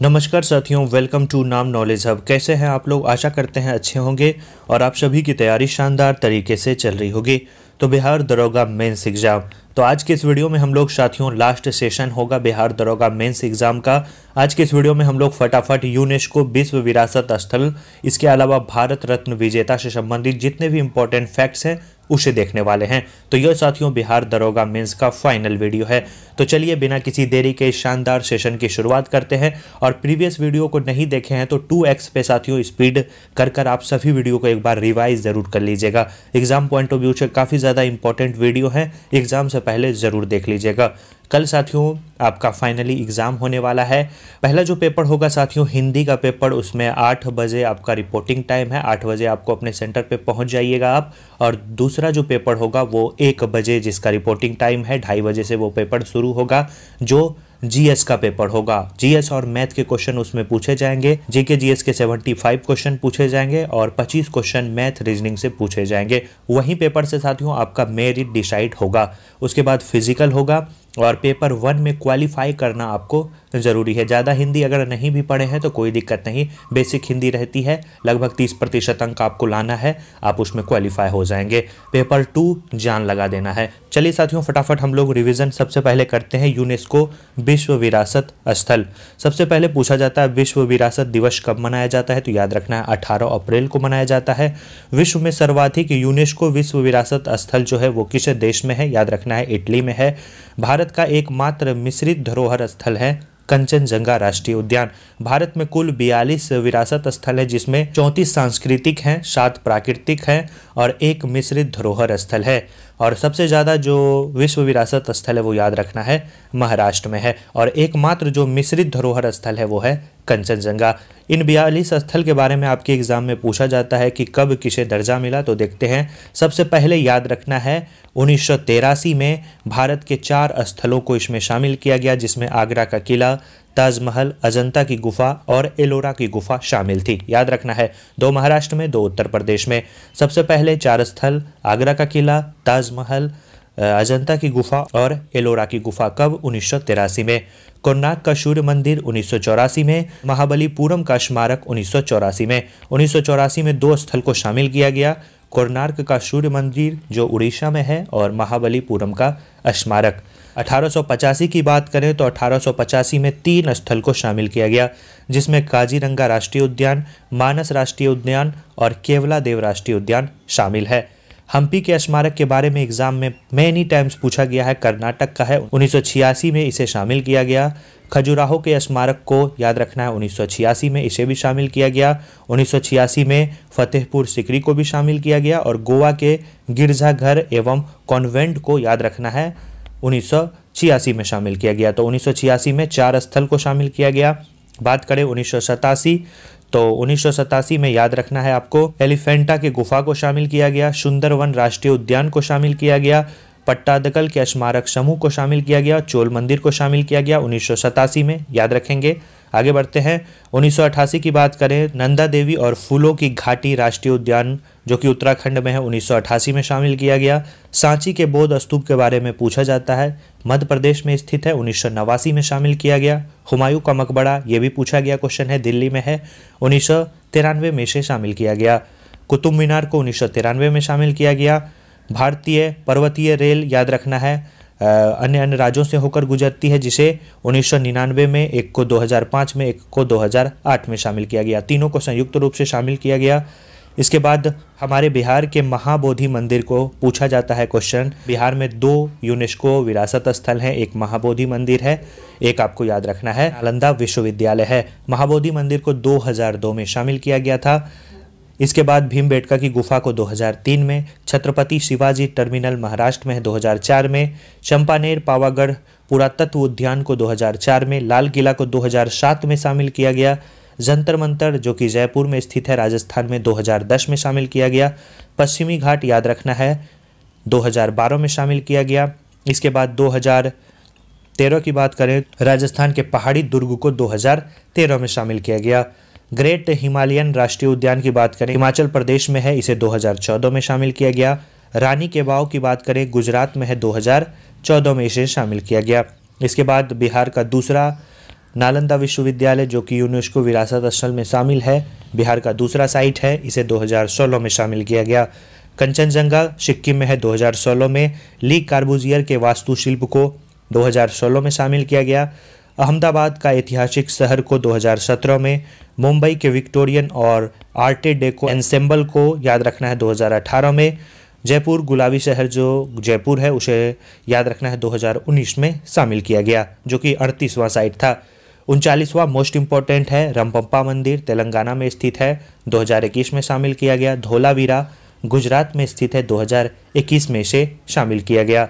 नमस्कार साथियों, welcome to नाम नॉलेज हब। कैसे हैं आप लोग? आशा करते हैं अच्छे होंगे और आप सभी की तैयारी शानदार तरीके से चल रही होगी। तो बिहार दरोगा मेंस एग्जाम, तो आज के इस वीडियो में हम लोग साथियों लास्ट सेशन होगा बिहार दरोगा मेंस एग्जाम का। आज के इस वीडियो में हम लोग फटाफट यूनेस्को विश्व विरासत स्थल, इसके अलावा भारत रत्न विजेता से संबंधित जितने भी इंपॉर्टेंट फैक्ट्स हैं उसे देखने वाले हैं। तो यह साथियों बिहार दरोगा मेंस का फाइनल वीडियो है। तो चलिए बिना किसी देरी के शानदार सेशन की शुरुआत करते हैं। और प्रीवियस वीडियो को नहीं देखे हैं तो 2x पे साथियों स्पीड कर आप सभी वीडियो को एक बार रिवाइज जरूर कर लीजिएगा। एग्जाम पॉइंट ऑफ व्यू से काफ़ी ज़्यादा इंपॉर्टेंट वीडियो है, एग्जाम से पहले ज़रूर देख लीजिएगा। कल साथियों आपका फाइनली एग्ज़ाम होने वाला है। पहला जो पेपर होगा साथियों हिंदी का पेपर, उसमें 8 बजे आपका रिपोर्टिंग टाइम है। 8 बजे आपको अपने सेंटर पे पहुंच जाइएगा आप। और दूसरा जो पेपर होगा वो 1 बजे, जिसका रिपोर्टिंग टाइम है। 2:30 बजे से वो पेपर शुरू होगा, जो जीएस का पेपर होगा। जीएस और मैथ के क्वेश्चन उसमें पूछे जाएंगे। जीके जीएस के 75 क्वेश्चन पूछे जाएंगे और 25 क्वेश्चन मैथ रीजनिंग से पूछे जाएंगे। वहीं पेपर से साथियों आपका मेरिट डिसाइड होगा। उसके बाद फिजिकल होगा और पेपर 1 में क्वालिफाई करना आपको ज़रूरी है। ज़्यादा हिंदी अगर नहीं भी पढ़े हैं तो कोई दिक्कत नहीं, बेसिक हिंदी रहती है, लगभग 30% अंक आपको लाना है, आप उसमें क्वालिफाई हो जाएंगे। पेपर 2 जान लगा देना है। चलिए साथियों फटाफट हम लोग रिवीजन सबसे पहले करते हैं। यूनेस्को विश्व विरासत स्थल, सबसे पहले पूछा जाता है विश्व विरासत दिवस कब मनाया जाता है? तो याद रखना है 18 अप्रैल को मनाया जाता है। विश्व में सर्वाधिक यूनेस्को विश्व विरासत स्थल जो है वो किस देश में है? याद रखना है इटली में है। भारत का एकमात्र मिश्रित धरोहर स्थल है कंचनजंगा राष्ट्रीय उद्यान। भारत में कुल 42 विरासत स्थल है, जिसमें 34 सांस्कृतिक हैं, 7 प्राकृतिक हैं और 1 मिश्रित धरोहर स्थल है। और सबसे ज़्यादा जो विश्व विरासत स्थल है वो याद रखना है महाराष्ट्र में है। और एकमात्र जो मिश्रित धरोहर स्थल है वो है कंचनजंगा। इन 42 स्थल के बारे में आपके एग्जाम में पूछा जाता है कि कब किसे दर्जा मिला, तो देखते हैं। सबसे पहले याद रखना है 1983 में भारत के 4 स्थलों को इसमें शामिल किया गया, जिसमें आगरा का किला, ताजमहल, अजंता की गुफा और एलोरा की गुफा शामिल थी। याद रखना है 2 महाराष्ट्र में, 2 उत्तर प्रदेश में। सबसे पहले 4 स्थल आगरा का किला, ताजमहल, अजंता की गुफा और एलोरा की गुफा कब? 1983 में। कोणार्क का सूर्य मंदिर 1984 में। महाबलीपुरम का स्मारक 1984 में। 1984 में 2 स्थल को शामिल किया गया, कोणार्क का सूर्य मंदिर जो उड़ीसा में है और महाबलीपुरम का स्मारक। 1885 की बात करें तो 1885 में 3 स्थल को शामिल किया गया, जिसमें काजीरंगा राष्ट्रीय उद्यान, मानस राष्ट्रीय उद्यान और केवलादेव राष्ट्रीय उद्यान शामिल है। हम्पी के स्मारक के बारे में एग्जाम में मैनी टाइम्स पूछा गया है, कर्नाटक का है। 1986 में इसे शामिल किया गया। खजुराहो के स्मारक को याद रखना है 1986 में इसे भी शामिल किया गया। 1986 में फतेहपुर सिकरी को भी शामिल किया गया और गोवा के गिरजाघर एवं कॉन्वेंट को याद रखना है 1986 में शामिल किया गया। तो 1986 में 4 स्थल को शामिल किया गया। बात करें 1987, तो 1987 में याद रखना है आपको एलिफेंटा के गुफा को शामिल किया गया, सुंदरवन राष्ट्रीय उद्यान को शामिल किया गया, पट्टादकल के स्मारक समूह को शामिल किया गया, चोल मंदिर को शामिल किया गया 1987 में, याद रखेंगे। आगे बढ़ते हैं। 1988 की बात करें, नंदा देवी और फूलों की घाटी राष्ट्रीय उद्यान जो कि उत्तराखंड में है 1988 में शामिल किया गया। सांची के बौद्ध स्तूप के बारे में पूछा जाता है, मध्य प्रदेश में स्थित है, 1989 में शामिल किया गया। हुमायूं का मकबरा ये भी पूछा गया क्वेश्चन है, दिल्ली में है, 1993 में इसे शामिल किया गया। कुतुब मीनार को 1993 में शामिल किया गया। भारतीय पर्वतीय रेल याद रखना है अन्य राज्यों से होकर गुजरती है, जिसे 1999 में, एक को 2005 में, एक को 2008 में शामिल किया गया। तीनों को संयुक्त रूप से शामिल किया गया। इसके बाद हमारे बिहार के महाबोधि मंदिर को पूछा जाता है क्वेश्चन। बिहार में 2 यूनेस्को विरासत स्थल हैं, एक महाबोधि मंदिर है, एक आपको याद रखना है नालंदा विश्वविद्यालय है। महाबोधि मंदिर को 2002 में शामिल किया गया था। इसके बाद भीमबेटका की गुफा को 2003 में, छत्रपति शिवाजी टर्मिनल महाराष्ट्र में है 2004 में, चंपानेर पावागढ़ पुरातत्व उद्यान को 2004 में, लाल किला को 2007 में शामिल किया गया, जंतर मंतर जो कि जयपुर में स्थित है राजस्थान में 2010 में शामिल किया गया, पश्चिमी घाट याद रखना है 2012 में शामिल किया गया। इसके बाद 2013 की बात करें, राजस्थान के पहाड़ी दुर्ग को 2013 में शामिल किया गया। ग्रेट हिमालयन राष्ट्रीय उद्यान की बात करें, हिमाचल प्रदेश में है, इसे 2014 में शामिल किया गया। रानी के वाव की बात करें, गुजरात में है, 2014 में इसे शामिल किया गया। इसके बाद बिहार का दूसरा नालंदा विश्वविद्यालय जो कि यूनेस्को विरासत स्थल में शामिल है, बिहार का दूसरा साइट है, इसे 2016 में शामिल किया गया। कंचनजंगा सिक्किम में है 2016 में। ली कार्बूजियर के वास्तुशिल्प को 2016 में शामिल किया गया। अहमदाबाद का ऐतिहासिक शहर को 2017 में। मुंबई के विक्टोरियन और आर्टे डेको एंसेंबल को याद रखना है 2018 में। जयपुर गुलाबी शहर जो जयपुर है उसे याद रखना है 2019 में शामिल किया गया, जो कि 38वां साइट था। 39वां मोस्ट इम्पॉर्टेंट है रंपप्पा मंदिर, तेलंगाना में स्थित है, 2021 में शामिल किया गया। धोलावीरा गुजरात में स्थित है, 2021 में इसे शामिल किया गया।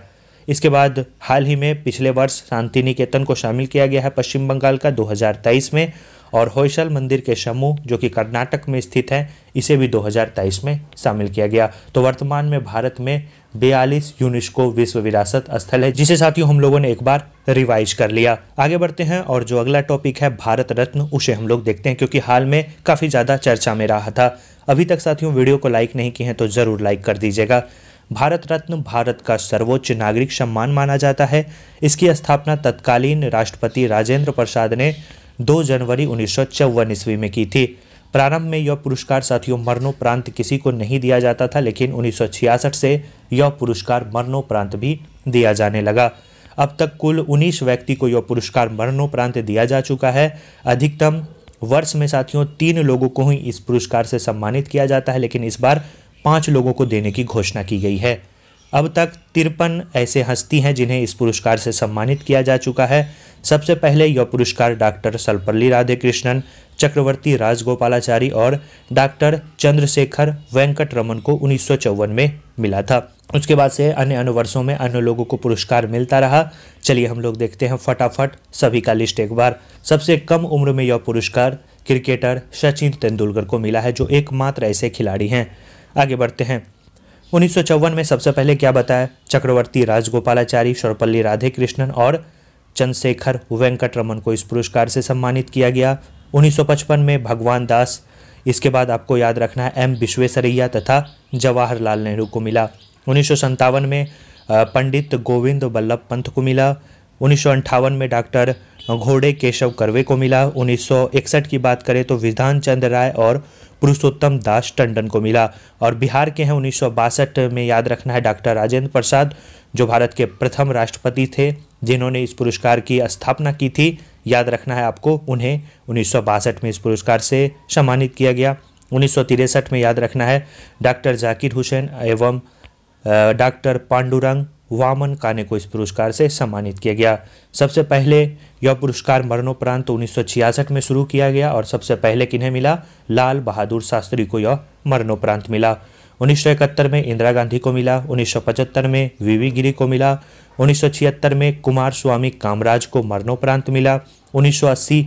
इसके बाद हाल ही में पिछले वर्ष शांति निकेतन को शामिल किया गया है पश्चिम बंगाल का 2023 में, और होयसल मंदिर के समूह जो कि कर्नाटक में स्थित है, इसे भी 2023 में शामिल किया गया। तो वर्तमान में भारत में 42 यूनेस्को विश्व विरासत स्थल है, जिसे साथियों हम लोगों ने एक बार रिवाइज कर लिया। आगे बढ़ते हैं और जो अगला टॉपिक है भारत रत्न, उसे हम लोग देखते हैं, क्योंकि हाल में काफ़ी ज़्यादा चर्चा में रहा था। अभी तक साथियों वीडियो को लाइक नहीं किए हैं तो ज़रूर लाइक कर दीजिएगा। भारत रत्न भारत का सर्वोच्च नागरिक सम्मान माना जाता है। इसकी स्थापना तत्कालीन राष्ट्रपति राजेंद्र प्रसाद ने 2 जनवरी 1954 ईस्वी में की थी। प्रारंभ में यह पुरस्कार साथियों मरणोपरांत किसी को नहीं दिया जाता था, लेकिन 1966 से यह पुरस्कार मरणोपरांत भी दिया जाने लगा। अब तक कुल 19 व्यक्ति को यह पुरस्कार मरणोपरांत दिया जा चुका है। अधिकतम वर्ष में साथियों 3 लोगों को ही इस पुरस्कार से सम्मानित किया जाता है, लेकिन इस बार 5 लोगों को देने की घोषणा की गई है। अब तक 53 ऐसे हस्ती हैं जिन्हें इस पुरस्कार से सम्मानित किया जा चुका है। सबसे पहले यह पुरस्कार डॉक्टर सर्वपल्ली राधाकृष्णन, चक्रवर्ती राजगोपालाचारी और डॉक्टर चंद्रशेखर वेंकट रमन को 1954 में मिला था। उसके बाद से अन्य वर्षों में अन्य लोगों को पुरस्कार मिलता रहा। चलिए हम लोग देखते हैं फटाफट सभी का लिस्ट एक बार। सबसे कम उम्र में यह पुरस्कार क्रिकेटर सचिन तेंदुलकर को मिला है, जो एकमात्र ऐसे खिलाड़ी हैं। आगे बढ़ते हैं। 1954 में सबसे पहले क्या बताया, चक्रवर्ती राजगोपालाचारी, सर्वपल्ली राधाकृष्णन और चंद्रशेखर वेंकट रमन को इस पुरस्कार से सम्मानित किया गया। 1955 में भगवान दास, इसके बाद आपको याद रखना है एम विश्वेश्वरैया तथा जवाहरलाल नेहरू को मिला। 1957 में पंडित गोविंद बल्लभ पंत को मिला। 1958 में डॉक्टर घोड़े केशव कर्वे को मिला। 1961 की बात करें तो विधान चंद्र राय और पुरुषोत्तम दास टंडन को मिला। और बिहार के हैं 1962 में याद रखना है डॉक्टर राजेंद्र प्रसाद, जो भारत के प्रथम राष्ट्रपति थे जिन्होंने इस पुरस्कार की स्थापना की थी। याद रखना है आपको, उन्हें 1962 में इस पुरस्कार से सम्मानित किया गया। 1963 में याद रखना है डॉक्टर जाकिर हुसैन एवं डॉक्टर पांडुरंग वामन काने को इस पुरस्कार से सम्मानित किया गया। सबसे पहले यह पुरस्कार मरणोपरांत 1966 में शुरू किया गया और सबसे पहले किन्हें मिला, लाल बहादुर शास्त्री को यह मरणोपरांत मिला। 1971 में इंदिरा गांधी को मिला। 1975 में वीवी गिरी को मिला। 1976 में कुमार स्वामी कामराज को मरणोपरांत मिला। 1980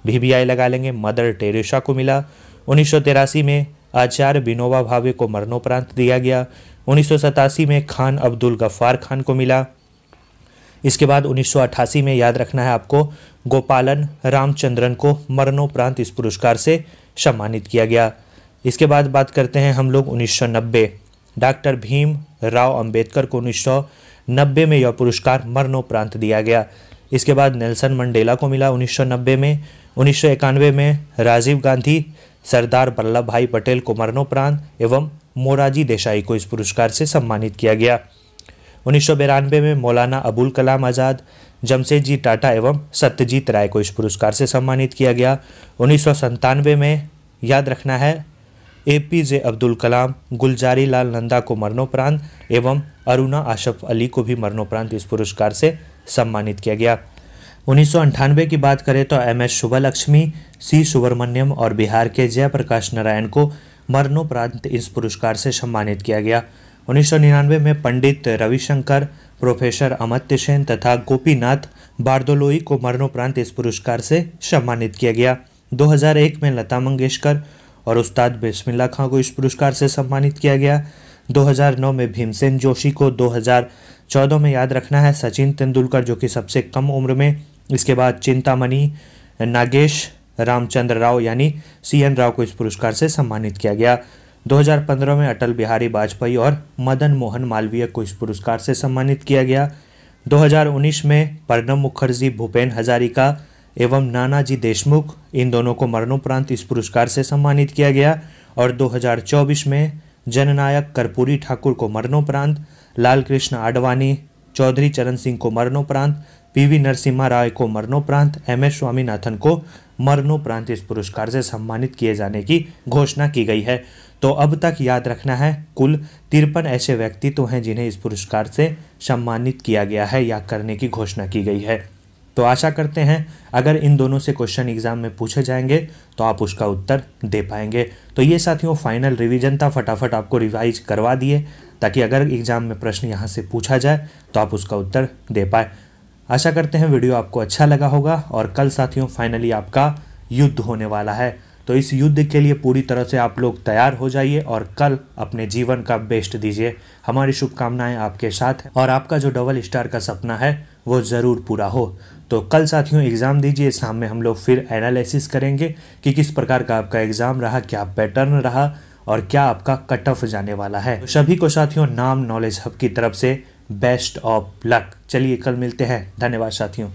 VVI लगा लेंगे, मदर टेरेसा को मिला। 1983 में आचार्य विनोबा भावे को मरणोपरांत दिया गया। 1987 में खान अब्दुल गफ्फार खान को मिला। इसके बाद 1988 में याद रखना है आपको गोपालन रामचंद्रन को मरणोपरांत इस पुरस्कार से सम्मानित किया गया। इसके बाद बात करते हैं हम लोग 1990, डॉक्टर भीम राव अंबेडकर को 1990 में यह पुरस्कार मरणोपरांत दिया गया। इसके बाद नेल्सन मंडेला को मिला 1990 में। 1991 में राजीव गांधी, सरदार वल्लभ भाई पटेल को मरणोपरांत एवं मोरारजी देसाई को इस पुरस्कार से सम्मानित किया गया। 1992 में मौलाना अबुल कलाम आज़ाद, जमशेदजी टाटा एवं सत्यजीत राय को इस पुरस्कार से सम्मानित किया गया। 1997 में याद रखना है APJ अब्दुल कलाम, गुलजारी लाल नंदा को मरणोपरांत एवं अरुणा आशफ अली को भी मरणोपरांत इस पुरस्कार से सम्मानित किया गया। 1998 की बात करें तो MS सुब्बलक्ष्मी, C सुब्रमण्यम और बिहार के जयप्रकाश नारायण को मरणोपरांत इस पुरस्कार से सम्मानित किया गया। 1999 में पंडित रविशंकर, प्रोफेसर अमर्त्य सेन तथा गोपीनाथ बारदोलोई को मरणोपरांत इस पुरस्कार से सम्मानित किया गया। 2001 में लता मंगेशकर और उस्ताद बिस्मिल्लाह खां को इस पुरस्कार से सम्मानित किया गया। 2009 में भीमसेन जोशी को। 2014 में याद रखना है सचिन तेंदुलकर, जो कि सबसे कम उम्र में। इसके बाद चिंतामणि नागेश रामचंद्र राव यानी CN राव को इस पुरस्कार से सम्मानित किया गया। 2015 में अटल बिहारी वाजपेयी और मदन मोहन मालवीय को इस पुरस्कार से सम्मानित किया गया। 2019 में प्रणब मुखर्जी, भूपेन हजारिका एवं नानाजी देशमुख, इन दोनों को मरणोपरांत इस पुरस्कार से सम्मानित किया गया। और 2024 में जननायक कर्पूरी ठाकुर को मरणोपरांत, लाल कृष्ण आडवाणी, चौधरी चरण सिंह को मरणोपरांत, पीवी नरसिम्हा राव को मरणोपरांत, MS स्वामीनाथन को मरणोपरांत इस पुरस्कार से सम्मानित किए जाने की घोषणा की गई है। तो अब तक याद रखना है, कुल 53 ऐसे व्यक्तित्व हैं जिन्हें इस पुरस्कार से सम्मानित किया गया है या करने की घोषणा की गई है। तो आशा करते हैं अगर इन दोनों से क्वेश्चन एग्जाम में पूछे जाएंगे तो आप उसका उत्तर दे पाएंगे। तो ये साथियों फाइनल रिवीजन था, फटाफट आपको रिवाइज करवा दिए ताकि अगर एग्जाम में प्रश्न यहाँ से पूछा जाए तो आप उसका उत्तर दे पाए। आशा करते हैं वीडियो आपको अच्छा लगा होगा। और कल साथियों फाइनली आपका युद्ध होने वाला है, तो इस युद्ध के लिए पूरी तरह से आप लोग तैयार हो जाइए और कल अपने जीवन का बेस्ट दीजिए। हमारी शुभकामनाएं आपके साथ हैं और आपका जो डबल स्टार का सपना है वो ज़रूर पूरा हो। तो कल साथियों एग्ज़ाम दीजिए, शाम में हम लोग फिर एनालिसिस करेंगे कि किस प्रकार का आपका एग्ज़ाम रहा, क्या पैटर्न रहा और क्या आपका कट ऑफ जाने वाला है। तो सभी को साथियों नाम नॉलेज हब की तरफ से बेस्ट ऑफ लक। चलिए कल मिलते हैं। धन्यवाद साथियों।